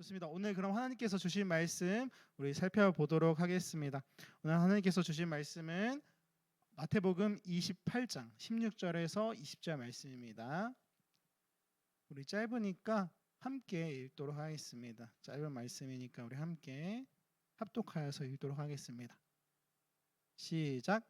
좋습니다. 오늘 그럼 하나님께서 주신 말씀 우리 살펴보도록 하겠습니다. 오늘 하나님께서 주신 말씀은 마태복음 28장 16절에서 20절 말씀입니다. 우리 짧으니까 함께 읽도록 하겠습니다. 짧은 말씀이니까 우리 함께 합독하여서 읽도록 하겠습니다. 시작.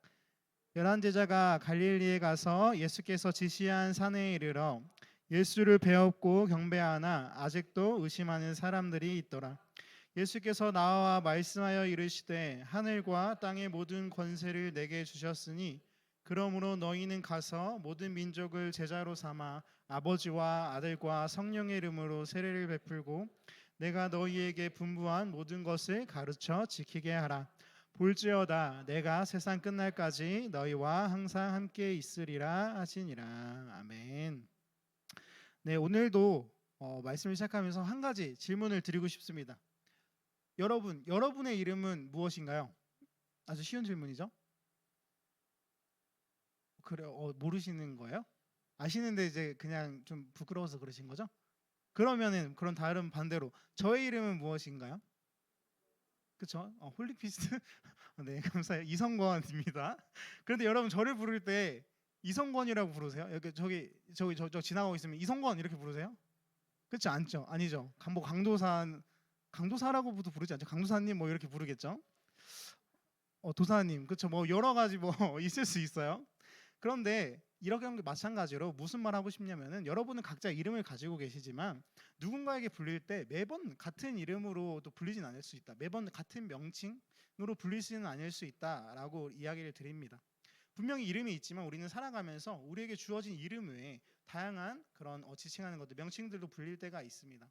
11제자가 갈릴리에 가서 예수께서 지시한 산에 이르러 예수를 배웠고 경배하나 아직도 의심하는 사람들이 있더라. 예수께서 나와 말씀하여 이르시되 하늘과 땅의 모든 권세를 내게 주셨으니 그러므로 너희는 가서 모든 민족을 제자로 삼아 아버지와 아들과 성령의 이름으로 세례를 베풀고 내가 너희에게 분부한 모든 것을 가르쳐 지키게 하라. 볼지어다 내가 세상 끝날까지 너희와 항상 함께 있으리라 하시니라. 아멘. 네, 오늘도 말씀을 시작하면서 한 가지 질문을 드리고 싶습니다. 여러분의 이름은 무엇인가요? 아주 쉬운 질문이죠. 그래, 모르시는 거예요? 아시는데 이제 그냥 좀 부끄러워서 그러신 거죠? 그럼 다른 반대로 저의 이름은 무엇인가요? 그렇죠? 홀리피스트. 네, 감사해요. 이성권입니다. 그런데 여러분 저를 부를 때 이성권이라고 부르세요? 여기 저 지나가고 있으면 이성권 이렇게 부르세요? 그렇지 않죠? 아니죠. 강도사라고부터 부르지 않죠. 강도사님 뭐 이렇게 부르겠죠. 도사님, 그렇죠. 뭐 여러 가지 뭐 있을 수 있어요. 그런데 이렇게 하는 게 마찬가지로 무슨 말 하고 싶냐면은 여러분은 각자 이름을 가지고 계시지만 누군가에게 불릴 때 매번 같은 이름으로 또 불리진 않을 수 있다. 매번 같은 명칭으로 불리지는 않을 수 있다라고 이야기를 드립니다. 분명히 이름이 있지만 우리는 살아가면서 우리에게 주어진 이름 외에 다양한 그런 지칭하는 것들, 명칭들도 불릴 때가 있습니다.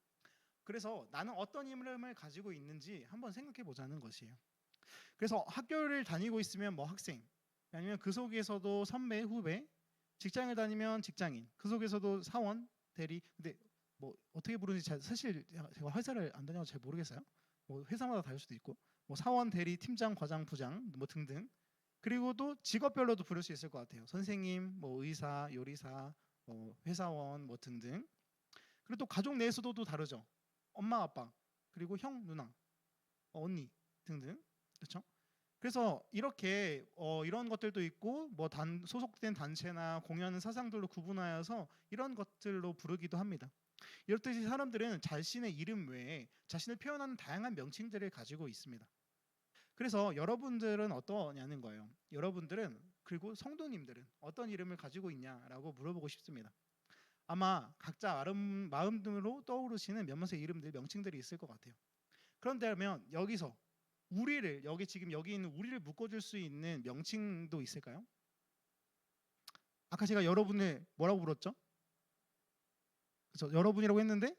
그래서 나는 어떤 이름을 가지고 있는지 한번 생각해 보자는 것이에요. 그래서 학교를 다니고 있으면 뭐 학생, 아니면 그 속에서도 선배, 후배, 직장을 다니면 직장인, 그 속에서도 사원, 대리. 근데 뭐 어떻게 부르는지 사실 제가 회사를 안 다녀서 잘 모르겠어요. 뭐 회사마다 다를 수도 있고, 뭐 사원, 대리, 팀장, 과장, 부장, 뭐 등등. 그리고 또 직업별로도 부를 수 있을 것 같아요. 선생님, 뭐 의사, 요리사, 뭐 회사원, 뭐 등등. 그리고 또 가족 내에서도 또 다르죠. 엄마, 아빠, 그리고 형, 누나, 언니 등등. 그렇죠? 그래서 이렇게 이런 것들도 있고 뭐 소속된 단체나 공유하는 사상들로 구분하여서 이런 것들로 부르기도 합니다. 이렇듯이 사람들은 자신의 이름 외에 자신을 표현하는 다양한 명칭들을 가지고 있습니다. 그래서 여러분들은 어떠냐는 거예요. 여러분들은 그리고 성도님들은 어떤 이름을 가지고 있냐라고 물어보고 싶습니다. 아마 각자 마음으로 떠오르시는 몇몇의 이름들, 명칭들이 있을 것 같아요. 그런데면 여기서 여기 있는 우리를 묶어줄 수 있는 명칭도 있을까요? 아까 제가 여러분을 뭐라고 불렀죠? 그렇죠? 여러분이라고 했는데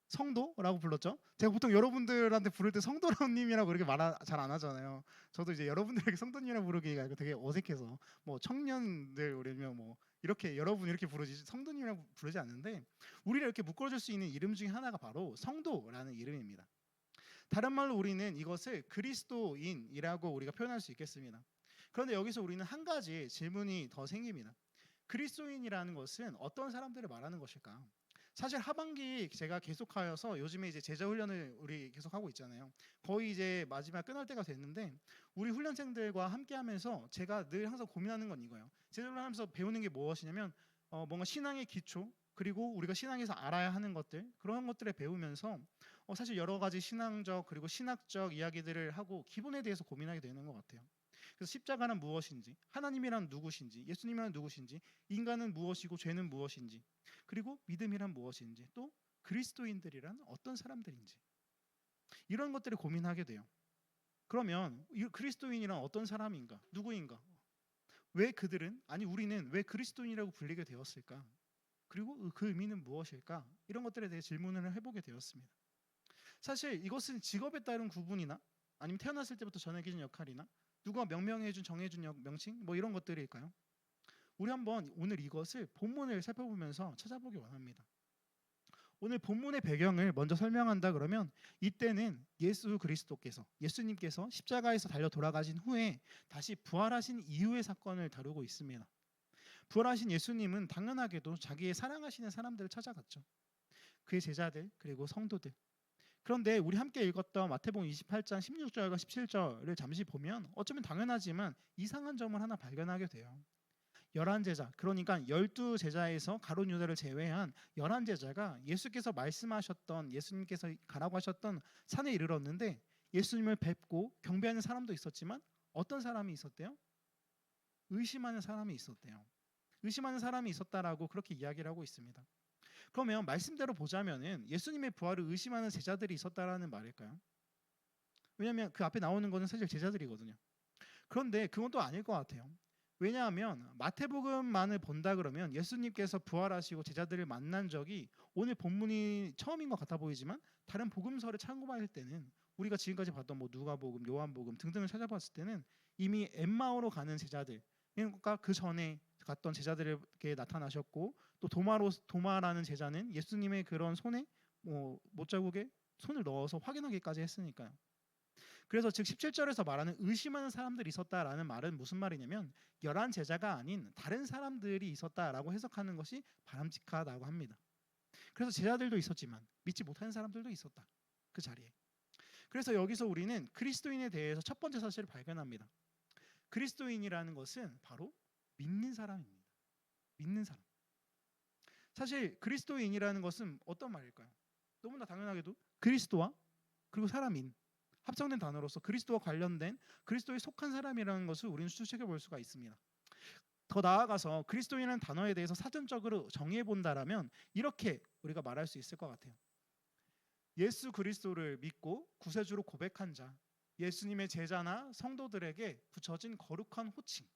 성도라고 불렀죠. 제가 보통 여러분들한테 부를 때 성도님이라고 이렇게 말 잘 안 하잖아요. 저도 이제 여러분들에게 성도님이라고 부르기가 되게 어색해서 뭐 청년들 우리면 뭐 이렇게 여러분 이렇게 부르지 성도님이라고 부르지 않는데 우리를 이렇게 묶어줄 수 있는 이름 중에 하나가 바로 성도라는 이름입니다. 다른 말로 우리는 이것을 그리스도인이라고 우리가 표현할 수 있겠습니다. 그런데 여기서 우리는 한 가지 질문이 더 생깁니다. 그리스도인이라는 것은 어떤 사람들을 말하는 것일까? 사실 하반기 제가 계속하여서 요즘에 이제 제자 훈련을 우리 계속하고 있잖아요. 거의 이제 마지막 끝날 때가 됐는데 우리 훈련생들과 함께하면서 제가 늘 항상 고민하는 건 이거예요. 제자 훈련하면서 배우는 게 무엇이냐면 뭔가 신앙의 기초 그리고 우리가 신앙에서 알아야 하는 것들 그런 것들을 배우면서 사실 여러 가지 신앙적 그리고 신학적 이야기들을 하고 기본에 대해서 고민하게 되는 것 같아요. 그래서 십자가는 무엇인지, 하나님이란 누구신지, 예수님이란 누구신지, 인간은 무엇이고 죄는 무엇인지, 그리고 믿음이란 무엇인지, 또 그리스도인들이란 어떤 사람들인지 이런 것들을 고민하게 돼요. 그러면 이 그리스도인이란 어떤 사람인가, 누구인가, 우리는 왜 그리스도인이라고 불리게 되었을까? 그리고 그 의미는 무엇일까? 이런 것들에 대해 질문을 해보게 되었습니다. 사실 이것은 직업에 따른 구분이나 아니면 태어났을 때부터 정해진 역할이나 누가 명명해준 정해준 명칭 뭐 이런 것들일까요? 우리 한번 오늘 이것을 본문을 살펴보면서 찾아보기 원합니다. 오늘 본문의 배경을 먼저 설명한다 그러면 이때는 예수님께서 십자가에서 달려 돌아가신 후에 다시 부활하신 이후의 사건을 다루고 있습니다. 부활하신 예수님은 당연하게도 자기의 사랑하시는 사람들을 찾아갔죠. 그의 제자들 그리고 성도들 그런데 우리 함께 읽었던 마태복음 28장 16절과 17절을 잠시 보면 어쩌면 당연하지만 이상한 점을 하나 발견하게 돼요. 11제자, 그러니까 12제자에서 가룟 유다를 제외한 11제자가 예수께서 말씀하셨던, 예수님께서 가라고 하셨던 산에 이르렀는데 예수님을 뵙고 경배하는 사람도 있었지만 어떤 사람이 있었대요? 의심하는 사람이 있었대요. 의심하는 사람이 있었다라고 그렇게 이야기를 하고 있습니다. 그러면 말씀대로 보자면은 예수님의 부활을 의심하는 제자들이 있었다라는 말일까요? 왜냐하면 그 앞에 나오는 거는 사실 제자들이거든요. 그런데 그건 또 아닐 것 같아요. 왜냐하면 마태복음만을 본다 그러면 예수님께서 부활하시고 제자들을 만난 적이 오늘 본문이 처음인 것 같아 보이지만 다른 복음서를 참고할 때는 우리가 지금까지 봤던 뭐 누가복음, 요한복음 등등을 찾아봤을 때는 이미 엠마오로 가는 제자들, 그러니까 그 전에 갔던 제자들에게 나타나셨고 또 도마라는 제자는 예수님의 그런 손에 뭐 못자국에 손을 넣어서 확인하기까지 했으니까요. 그래서 즉 17절에서 말하는 의심하는 사람들이 있었다라는 말은 무슨 말이냐면 11제자가 아닌 다른 사람들이 있었다라고 해석하는 것이 바람직하다고 합니다. 그래서 제자들도 있었지만 믿지 못하는 사람들도 있었다. 그 자리에. 그래서 여기서 우리는 그리스도인에 대해서 첫 번째 사실을 발견합니다. 그리스도인이라는 것은 바로 믿는 사람입니다. 믿는 사람. 사실 그리스도인이라는 것은 어떤 말일까요? 너무나 당연하게도 그리스도와 그리고 사람인 합성된 단어로서 그리스도와 관련된 그리스도에 속한 사람이라는 것을 우리는 추측해 볼 수가 있습니다. 더 나아가서 그리스도인이라는 단어에 대해서 사전적으로 정의해 본다라면 이렇게 우리가 말할 수 있을 것 같아요. 예수 그리스도를 믿고 구세주로 고백한 자, 예수님의 제자나 성도들에게 붙여진 거룩한 호칭.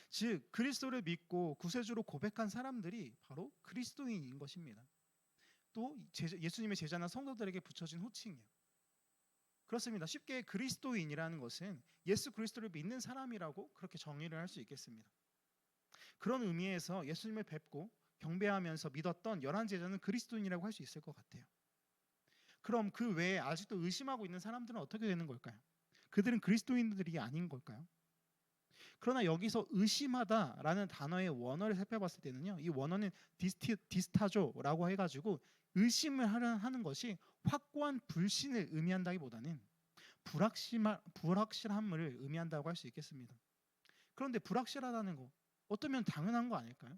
즉 그리스도를 믿고 구세주로 고백한 사람들이 바로 그리스도인인 것입니다. 또 예수님의 제자나 성도들에게 붙여진 호칭이에요. 그렇습니다. 쉽게 그리스도인이라는 것은 예수 그리스도를 믿는 사람이라고 그렇게 정의를 할 수 있겠습니다. 그런 의미에서 예수님을 뵙고 경배하면서 믿었던 11제자는 그리스도인이라고 할 수 있을 것 같아요. 그럼 그 외에 아직도 의심하고 있는 사람들은 어떻게 되는 걸까요? 그들은 그리스도인들이 아닌 걸까요? 그러나 여기서 의심하다라는 단어의 원어를 살펴봤을 때는요, 이 원어는 디스타조라고 해가지고 의심을 하는 것이 확고한 불신을 의미한다기보다는 불확실함을 의미한다고 할 수 있겠습니다. 그런데 불확실하다는 거 어쩌면 당연한 거 아닐까요?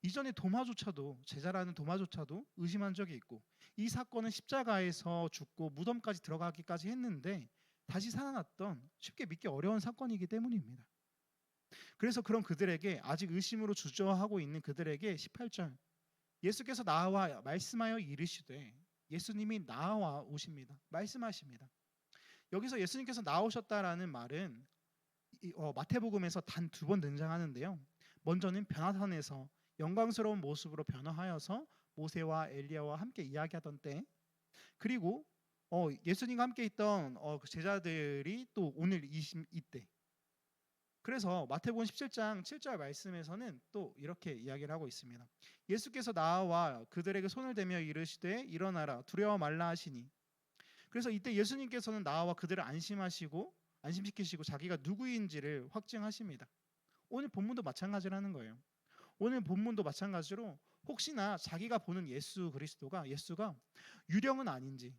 이전에 도마조차도 제자라는 도마조차도 의심한 적이 있고 이 사건은 십자가에서 죽고 무덤까지 들어가기까지 했는데 다시 살아났던 쉽게 믿기 어려운 사건이기 때문입니다. 그래서 그런 그들에게 아직 의심으로 주저하고 있는 그들에게 18절 예수께서 나와 말씀하여 이르시되 예수님이 나와 오십니다. 말씀하십니다. 여기서 예수님께서 나오셨다라는 말은 마태복음에서 단 2번 등장하는데요. 먼저는 변화산에서 영광스러운 모습으로 변화하여서 모세와 엘리야와 함께 이야기하던 때, 그리고 예수님과 함께 있던 그 제자들이 또 오늘 이때. 그래서 마태복음 17장 7절 말씀에서는 또 이렇게 이야기를 하고 있습니다. 예수께서 나와 그들에게 손을 대며 이르시되 일어나라 두려워 말라 하시니. 그래서 이때 예수님께서는 나와 그들을 안심시키시고 자기가 누구인지를 확증하십니다. 오늘 본문도 마찬가지라는 거예요. 오늘 본문도 마찬가지로 혹시나 자기가 보는 예수가 유령은 아닌지,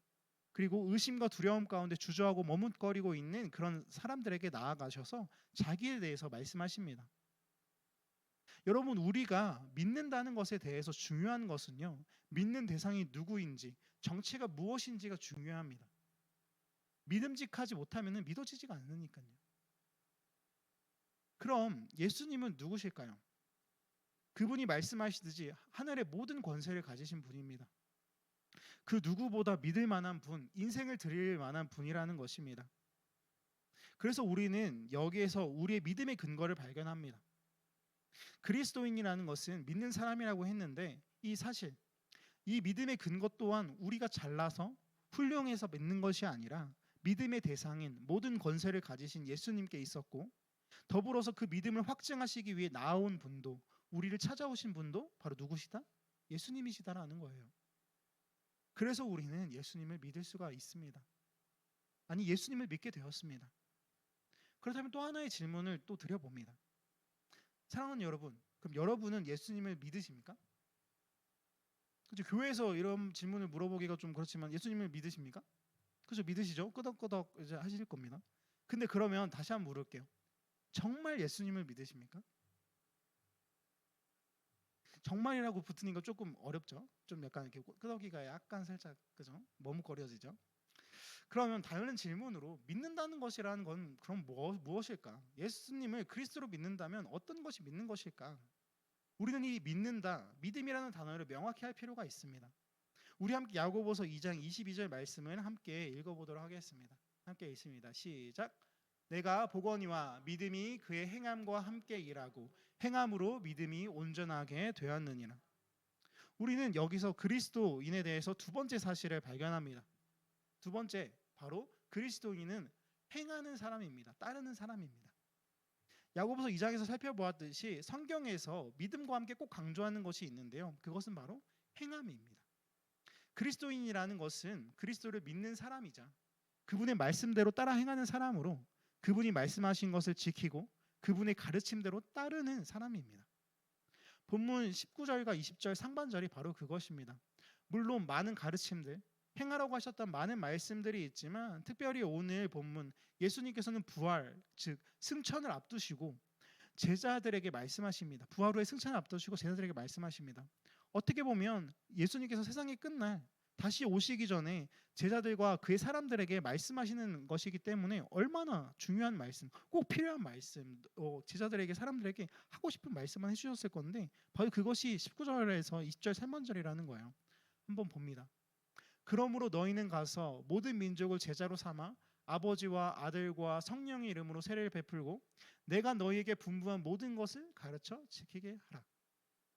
그리고 의심과 두려움 가운데 주저하고 머뭇거리고 있는 그런 사람들에게 나아가셔서 자기에 대해서 말씀하십니다. 여러분, 우리가 믿는다는 것에 대해서 중요한 것은요, 믿는 대상이 누구인지, 정체가 무엇인지가 중요합니다. 믿음직하지 못하면 믿어지지가 않으니까요. 그럼 예수님은 누구실까요? 그분이 말씀하시듯이 하늘의 모든 권세를 가지신 분입니다. 그 누구보다 믿을 만한 분, 인생을 드릴 만한 분이라는 것입니다. 그래서 우리는 여기에서 우리의 믿음의 근거를 발견합니다. 그리스도인이라는 것은 믿는 사람이라고 했는데 이 믿음의 근거 또한 우리가 잘나서 훌륭해서 믿는 것이 아니라 믿음의 대상인 모든 권세를 가지신 예수님께 있었고, 더불어서 그 믿음을 확증하시기 위해 나온 분도, 우리를 찾아오신 분도 바로 누구시다? 예수님이시다라는 거예요. 그래서 우리는 예수님을 믿을 수가 있습니다. 아니, 예수님을 믿게 되었습니다. 그렇다면 또 하나의 질문을 또 드려봅니다. 사랑하는 여러분, 그럼 여러분은 예수님을 믿으십니까? 그죠? 교회에서 이런 질문을 물어보기가 좀 그렇지만 예수님을 믿으십니까? 그죠? 믿으시죠? 끄덕끄덕 이제 하실 겁니다. 근데 그러면 다시 한번 물을게요. 정말 예수님을 믿으십니까? 정말이라고 붙으니까 조금 어렵죠. 좀 약간 이렇게 끄덕이가 약간 살짝 그죠? 머뭇거려지죠. 그러면 다른 질문으로 믿는다는 것이라는 건 그럼 무엇일까? 예수님을 그리스도로 믿는다면 어떤 것이 믿는 것일까? 우리는 이 믿는다, 믿음이라는 단어를 명확히 할 필요가 있습니다. 우리 함께 야고보서 2장 22절 말씀을 함께 읽어보도록 하겠습니다. 함께 읽습니다. 시작. 내가 보거니와 믿음이 그의 행함과 함께 일하고 행함으로 믿음이 온전하게 되었느니라. 우리는 여기서 그리스도인에 대해서 두 번째 사실을 발견합니다. 두 번째, 바로 그리스도인은 행하는 사람입니다. 따르는 사람입니다. 야고보서 2장에서 살펴보았듯이 성경에서 믿음과 함께 꼭 강조하는 것이 있는데요. 그것은 바로 행함입니다. 그리스도인이라는 것은 그리스도를 믿는 사람이자 그분의 말씀대로 따라 행하는 사람으로 그분이 말씀하신 것을 지키고 그분의 가르침대로 따르는 사람입니다. 본문 19절과 20절 상반절이 바로 그것입니다. 물론 많은 가르침들, 행하라고 하셨던 많은 말씀들이 있지만 특별히 오늘 본문 예수님께서는 부활, 즉 승천을 앞두시고 제자들에게 말씀하십니다. 부활 후에 승천을 앞두시고 제자들에게 말씀하십니다. 어떻게 보면 예수님께서 세상이 끝날 다시 오시기 전에 제자들과 그의 사람들에게 말씀하시는 것이기 때문에 얼마나 중요한 말씀, 꼭 필요한 말씀, 제자들에게 사람들에게 하고 싶은 말씀만 해주셨을 건데 바로 그것이 19절에서 20절 3번절이라는 거예요. 한번 봅니다. 그러므로 너희는 가서 모든 민족을 제자로 삼아 아버지와 아들과 성령의 이름으로 세례를 베풀고 내가 너희에게 분부한 모든 것을 가르쳐 지키게 하라.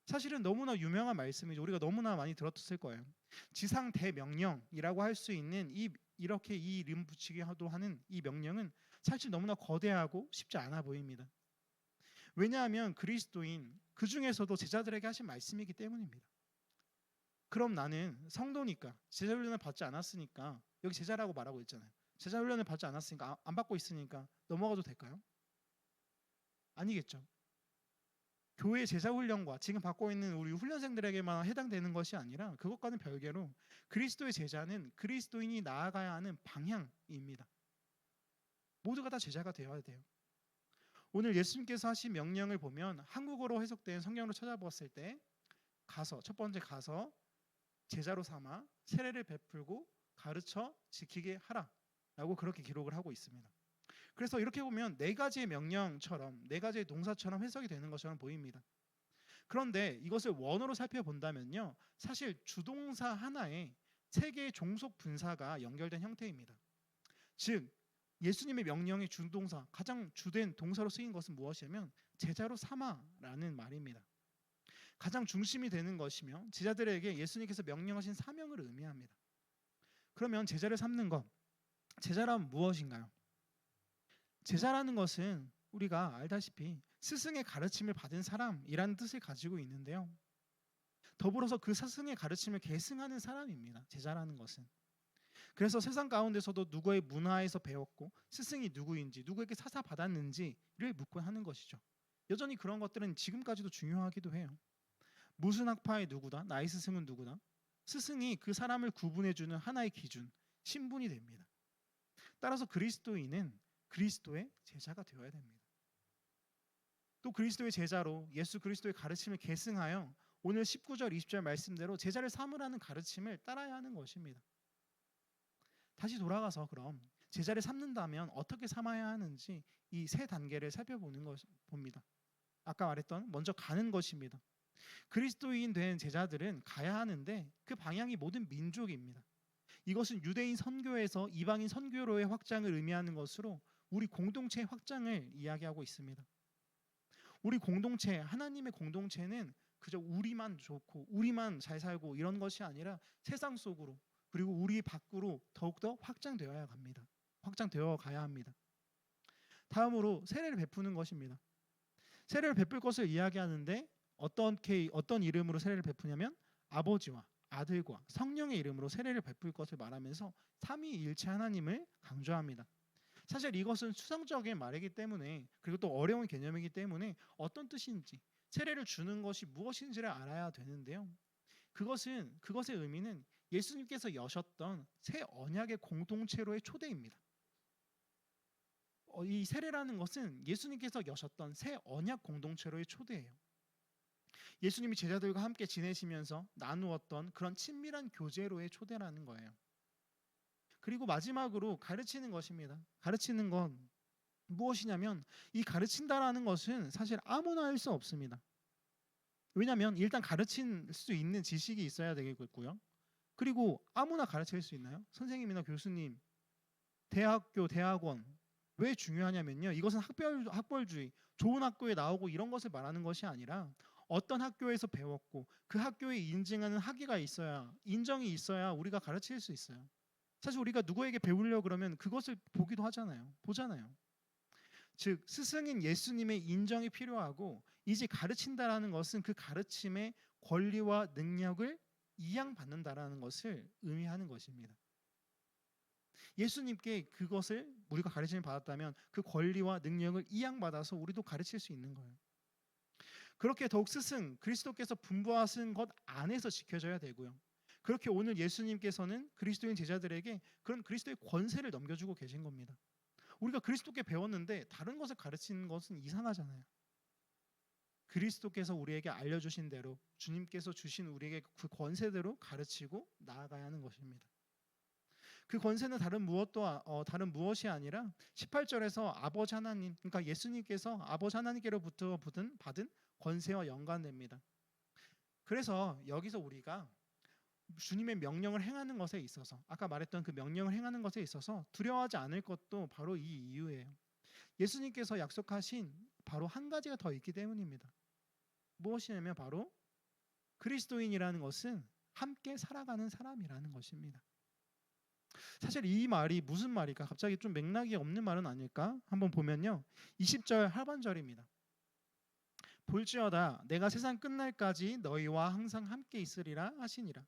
사실은 너무나 유명한 말씀이죠. 우리가 너무나 많이 들었을 거예요. 지상 대명령이라고 할 수 있는 이렇게 이 이름 붙이기도 하는 이 명령은 사실 너무나 거대하고 쉽지 않아 보입니다. 왜냐하면 그리스도인 그 중에서도 제자들에게 하신 말씀이기 때문입니다. 그럼 나는 성도니까 제자 훈련을 받지 않았으니까 여기 제자라고 말하고 있잖아요. 제자 훈련을 받지 않았으니까 안 받고 있으니까 넘어가도 될까요? 아니겠죠. 교회 제자 훈련과 지금 받고 있는 우리 훈련생들에게만 해당되는 것이 아니라 그것과는 별개로 그리스도의 제자는 그리스도인이 나아가야 하는 방향입니다. 모두가 다 제자가 되어야 돼요. 오늘 예수님께서 하신 명령을 보면 한국어로 해석된 성경으로 찾아보았을 때 가서 첫 번째 가서 제자로 삼아 세례를 베풀고 가르쳐 지키게 하라라고 그렇게 기록을 하고 있습니다. 그래서 이렇게 보면 네 가지의 명령처럼 네 가지의 동사처럼 해석이 되는 것처럼 보입니다. 그런데 이것을 원어로 살펴본다면요, 사실 주동사 하나에 세 개의 종속 분사가 연결된 형태입니다. 즉 예수님의 명령의 주동사, 가장 주된 동사로 쓰인 것은 무엇이냐면 제자로 삼아라는 말입니다. 가장 중심이 되는 것이며 제자들에게 예수님께서 명령하신 사명을 의미합니다. 그러면 제자를 삼는 것, 제자란 무엇인가요? 제자라는 것은 우리가 알다시피 스승의 가르침을 받은 사람이라는 뜻을 가지고 있는데요. 더불어서 그 스승의 가르침을 계승하는 사람입니다. 제자라는 것은. 그래서 세상 가운데서도 누구의 문화에서 배웠고 스승이 누구인지 누구에게 사사받았는지를 묻곤 하는 것이죠. 여전히 그런 것들은 지금까지도 중요하기도 해요. 무슨 학파의 누구다, 나의 스승은 누구다, 스승이 그 사람을 구분해주는 하나의 기준, 신분이 됩니다. 따라서 그리스도인은 그리스도의 제자가 되어야 됩니다. 또 그리스도의 제자로 예수 그리스도의 가르침을 계승하여 오늘 19절 20절 말씀대로 제자를 삼으라는 가르침을 따라야 하는 것입니다. 다시 돌아가서 그럼 제자를 삼는다면 어떻게 삼아야 하는지 이 세 단계를 살펴보는 봅니다. 아까 말했던 먼저 가는 것입니다. 그리스도인 된 제자들은 가야 하는데 그 방향이 모든 민족입니다. 이것은 유대인 선교에서 이방인 선교로의 확장을 의미하는 것으로 우리 공동체의 확장을 이야기하고 있습니다. 우리 공동체, 하나님의 공동체는 그저 우리만 좋고 우리만 잘 살고 이런 것이 아니라 세상 속으로 그리고 우리 밖으로 더욱더 확장되어야 합니다. 확장되어 가야 합니다. 다음으로 세례를 베푸는 것입니다. 세례를 베풀 것을 이야기하는데 어떤 이름으로 세례를 베푸냐면 아버지와 아들과 성령의 이름으로 세례를 베풀 것을 말하면서 삼위일체 하나님을 강조합니다. 사실 이것은 추상적인 말이기 때문에 그리고 또 어려운 개념이기 때문에 어떤 뜻인지 세례를 주는 것이 무엇인지를 알아야 되는데요. 그것의 의미는 예수님께서 여셨던 새 언약의 공동체로의 초대입니다. 이 세례라는 것은 예수님께서 여셨던 새 언약 공동체로의 초대예요. 예수님이 제자들과 함께 지내시면서 나누었던 그런 친밀한 교제로의 초대라는 거예요. 그리고 마지막으로 가르치는 것입니다. 가르치는 건 무엇이냐면 이 가르친다라는 것은 사실 아무나 할 수 없습니다. 왜냐하면 일단 가르칠 수 있는 지식이 있어야 되겠고요. 그리고 아무나 가르칠 수 있나요? 선생님이나 교수님, 대학교, 대학원 왜 중요하냐면요. 이것은 학벌주의, 좋은 학교에 나오고 이런 것을 말하는 것이 아니라 어떤 학교에서 배웠고 그 학교에 인증하는 학위가 있어야 인정이 있어야 우리가 가르칠 수 있어요. 사실 우리가 누구에게 배우려고 그러면 그것을 보기도 하잖아요. 보잖아요. 즉 스승인 예수님의 인정이 필요하고 이제 가르친다라는 것은 그 가르침의 권리와 능력을 이양받는다라는 것을 의미하는 것입니다. 예수님께 그것을 우리가 가르침을 받았다면 그 권리와 능력을 이양받아서 우리도 가르칠 수 있는 거예요. 그렇게 더욱 스승 그리스도께서 분부하신 것 안에서 지켜져야 되고요. 그렇게 오늘 예수님께서는 그리스도인 제자들에게 그런 그리스도의 권세를 넘겨주고 계신 겁니다. 우리가 그리스도께 배웠는데 다른 것을 가르치는 것은 이상하잖아요. 그리스도께서 우리에게 알려주신 대로 주님께서 주신 우리에게 그 권세대로 가르치고 나아가야 하는 것입니다. 그 권세는 다른 무엇이 아니라 18절에서 아버지 하나님, 그러니까 예수님께서 아버지 하나님께로부터 받은 권세와 연관됩니다. 그래서 여기서 우리가 주님의 명령을 행하는 것에 있어서 아까 말했던 그 명령을 행하는 것에 있어서 두려워하지 않을 것도 바로 이 이유예요. 예수님께서 약속하신 바로 한 가지가 더 있기 때문입니다. 무엇이냐면 바로 그리스도인이라는 것은 함께 살아가는 사람이라는 것입니다. 사실 이 말이 무슨 말일까? 갑자기 좀 맥락이 없는 말은 아닐까? 한번 보면요. 20절 하반절입니다. 볼지어다 내가 세상 끝날까지 너희와 항상 함께 있으리라 하시니라.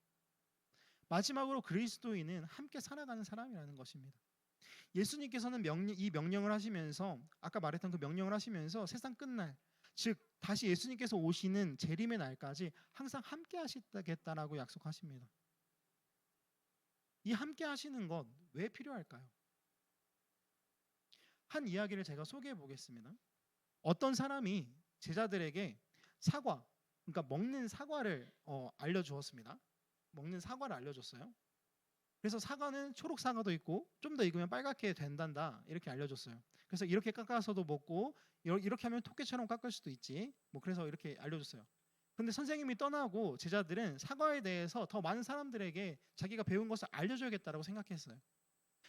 마지막으로 그리스도인은 함께 살아가는 사람이라는 것입니다. 예수님께서는 이 명령을 하시면서 아까 말했던 그 명령을 하시면서 세상 끝날 즉 다시 예수님께서 오시는 재림의 날까지 항상 함께 하시겠다라고 약속하십니다. 이 함께 하시는 것 왜 필요할까요? 한 이야기를 제가 소개해 보겠습니다. 어떤 사람이 제자들에게 사과, 그러니까 먹는 사과를 알려주었습니다. 먹는 사과를 알려줬어요. 그래서 사과는 초록 사과도 있고 좀 더 익으면 빨갛게 된단다 이렇게 알려줬어요. 그래서 이렇게 깎아서도 먹고 이렇게 하면 토끼처럼 깎을 수도 있지. 뭐 그래서 이렇게 알려줬어요. 근데 선생님이 떠나고 제자들은 사과에 대해서 더 많은 사람들에게 자기가 배운 것을 알려줘야겠다라고 생각했어요.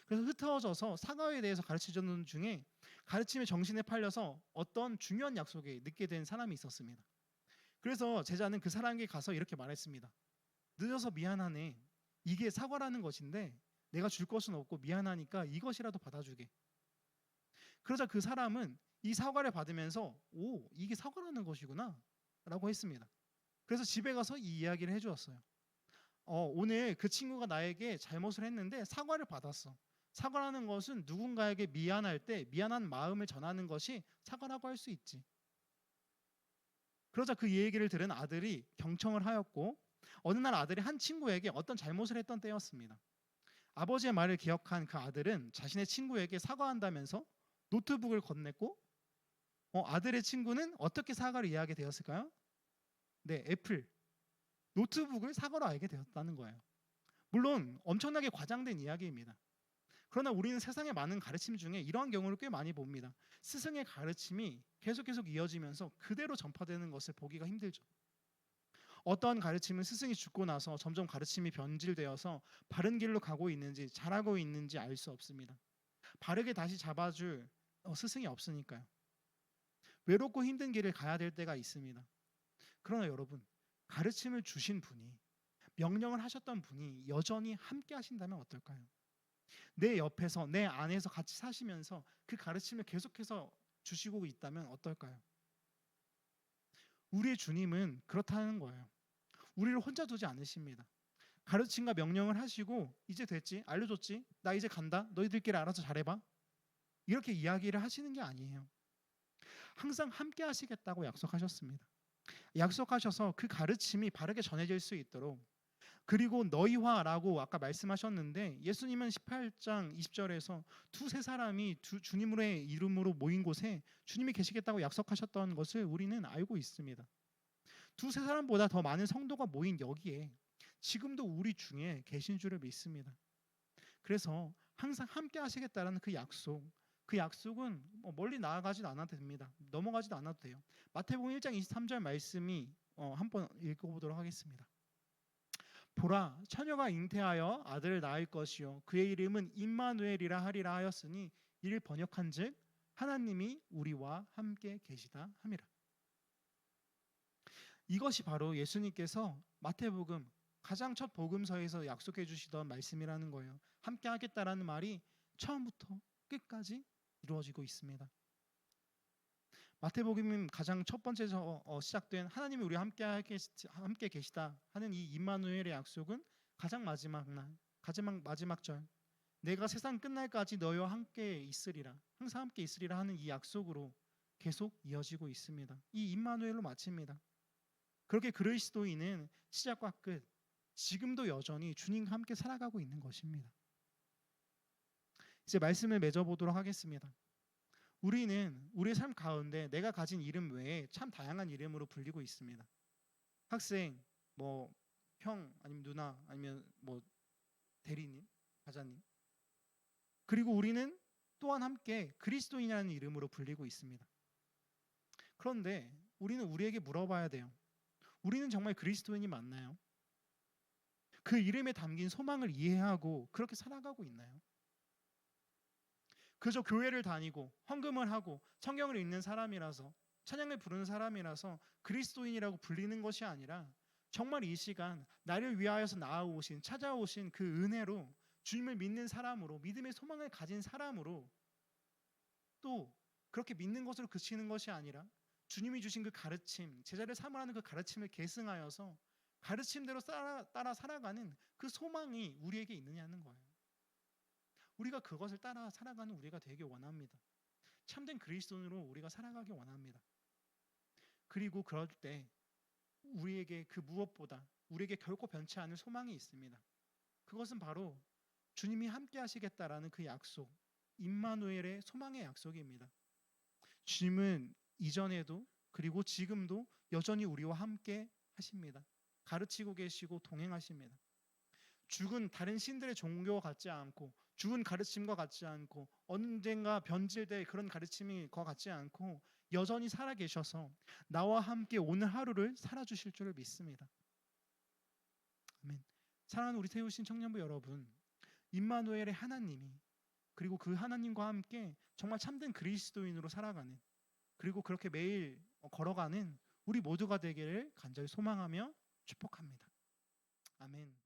그래서 흩어져서 사과에 대해서 가르치던 중에 가르침의 정신에 팔려서 어떤 중요한 약속에 늦게 된 사람이 있었습니다. 그래서 제자는 그 사람에게 가서 이렇게 말했습니다. 늦어서 미안하네. 이게 사과라는 것인데 내가 줄 것은 없고 미안하니까 이것이라도 받아주게. 그러자 그 사람은 이 사과를 받으면서 오, 이게 사과라는 것이구나 라고 했습니다. 그래서 집에 가서 이 이야기를 해주었어요. 오늘 그 친구가 나에게 잘못을 했는데 사과를 받았어. 사과라는 것은 누군가에게 미안할 때 미안한 마음을 전하는 것이 사과라고 할 수 있지. 그러자 그 얘기를 들은 아들이 경청을 하였고 어느 날 아들이 한 친구에게 어떤 잘못을 했던 때였습니다. 아버지의 말을 기억한 그 아들은 자신의 친구에게 사과한다면서 노트북을 건넸고 아들의 친구는 어떻게 사과를 이해하게 되었을까요? 네, 애플. 노트북을 사과로 알게 되었다는 거예요. 물론 엄청나게 과장된 이야기입니다. 그러나 우리는 세상의 많은 가르침 중에 이러한 경우를 꽤 많이 봅니다. 스승의 가르침이 계속 이어지면서 그대로 전파되는 것을 보기가 힘들죠. 어떠한 가르침은 스승이 죽고 나서 점점 가르침이 변질되어서 바른 길로 가고 있는지 잘하고 있는지 알 수 없습니다. 바르게 다시 잡아줄 스승이 없으니까요. 외롭고 힘든 길을 가야 될 때가 있습니다. 그러나 여러분, 가르침을 주신 분이 명령을 하셨던 분이 여전히 함께 하신다면 어떨까요? 내 옆에서 내 안에서 같이 사시면서 그 가르침을 계속해서 주시고 있다면 어떨까요? 우리의 주님은 그렇다는 거예요. 우리를 혼자 두지 않으십니다. 가르침과 명령을 하시고 이제 됐지? 알려줬지? 나 이제 간다. 너희들끼리 알아서 잘해봐. 이렇게 이야기를 하시는 게 아니에요. 항상 함께 하시겠다고 약속하셨습니다. 약속하셔서 그 가르침이 바르게 전해질 수 있도록, 그리고 너희화라고 아까 말씀하셨는데 예수님은 18장 20절에서 두세 사람이 주님의 이름으로 모인 곳에 주님이 계시겠다고 약속하셨던 것을 우리는 알고 있습니다. 두세 사람보다 더 많은 성도가 모인 여기에 지금도 우리 중에 계신 줄을 믿습니다. 그래서 항상 함께 하시겠다라는 그 약속은 멀리 나아가지도 않아도 됩니다. 넘어가지도 않아도 돼요. 마태복음 1장 23절 말씀이 한번 읽어보도록 하겠습니다. 보라, 처녀가 잉태하여 아들을 낳을 것이요 그의 이름은 임마누엘이라 하리라 하였으니 이를 번역한즉 하나님이 우리와 함께 계시다 함이라. 이것이 바로 예수님께서 마태복음 가장 첫 복음서에서 약속해 주시던 말씀이라는 거예요. 함께 하겠다라는 말이 처음부터 끝까지 이루어지고 있습니다. 마태복음 가장 첫 번째 시작된 하나님이 우리와 함께 계시다 하는 이 임마누엘의 약속은 가장 마지막 날, 마지막 절, 내가 세상 끝날까지 너희와 함께 있으리라, 항상 함께 있으리라 하는 이 약속으로 계속 이어지고 있습니다. 이 임마누엘로 마칩니다. 그렇게 그리스도인은 시작과 끝, 지금도 여전히 주님과 함께 살아가고 있는 것입니다. 이제 말씀을 맺어보도록 하겠습니다. 우리는 우리의 삶 가운데 내가 가진 이름 외에 참 다양한 이름으로 불리고 있습니다. 학생, 형, 아니면 누나, 아니면 대리님, 과장님. 그리고 우리는 또한 함께 그리스도인이라는 이름으로 불리고 있습니다. 그런데 우리는 우리에게 물어봐야 돼요. 우리는 정말 그리스도인이 맞나요? 그 이름에 담긴 소망을 이해하고 그렇게 살아가고 있나요? 그저 교회를 다니고 헌금을 하고 성경을 읽는 사람이라서, 찬양을 부르는 사람이라서 그리스도인이라고 불리는 것이 아니라 정말 이 시간 나를 위하여서 찾아오신 그 은혜로 주님을 믿는 사람으로, 믿음의 소망을 가진 사람으로, 또 그렇게 믿는 것으로 그치는 것이 아니라 주님이 주신 그 가르침, 제자를 삼으라는 그 가르침을 계승하여서 가르침대로 따라 살아가는 그 소망이 우리에게 있느냐는 거예요. 우리가 그것을 따라 살아가는 우리가 되길 원합니다. 참된 그리스도인으로 우리가 살아가길 원합니다. 그리고 그럴 때 우리에게 그 무엇보다 우리에게 결코 변치 않을 소망이 있습니다. 그것은 바로 주님이 함께 하시겠다라는 그 약속, 임마누엘의 소망의 약속입니다. 주님은 이전에도 그리고 지금도 여전히 우리와 함께 하십니다. 가르치고 계시고 동행하십니다. 죽은 다른 신들의 종교와 같지 않고, 죽은 가르침과 같지 않고, 언젠가 변질될 그런 가르침과 같지 않고 여전히 살아계셔서 나와 함께 오늘 하루를 살아주실 줄을 믿습니다. 아멘. 사랑하는 우리 세우신 청년부 여러분, 임마누엘의 하나님이, 그리고 그 하나님과 함께 정말 참된 그리스도인으로 살아가는, 그리고 그렇게 매일 걸어가는 우리 모두가 되기를 간절히 소망하며 축복합니다. 아멘.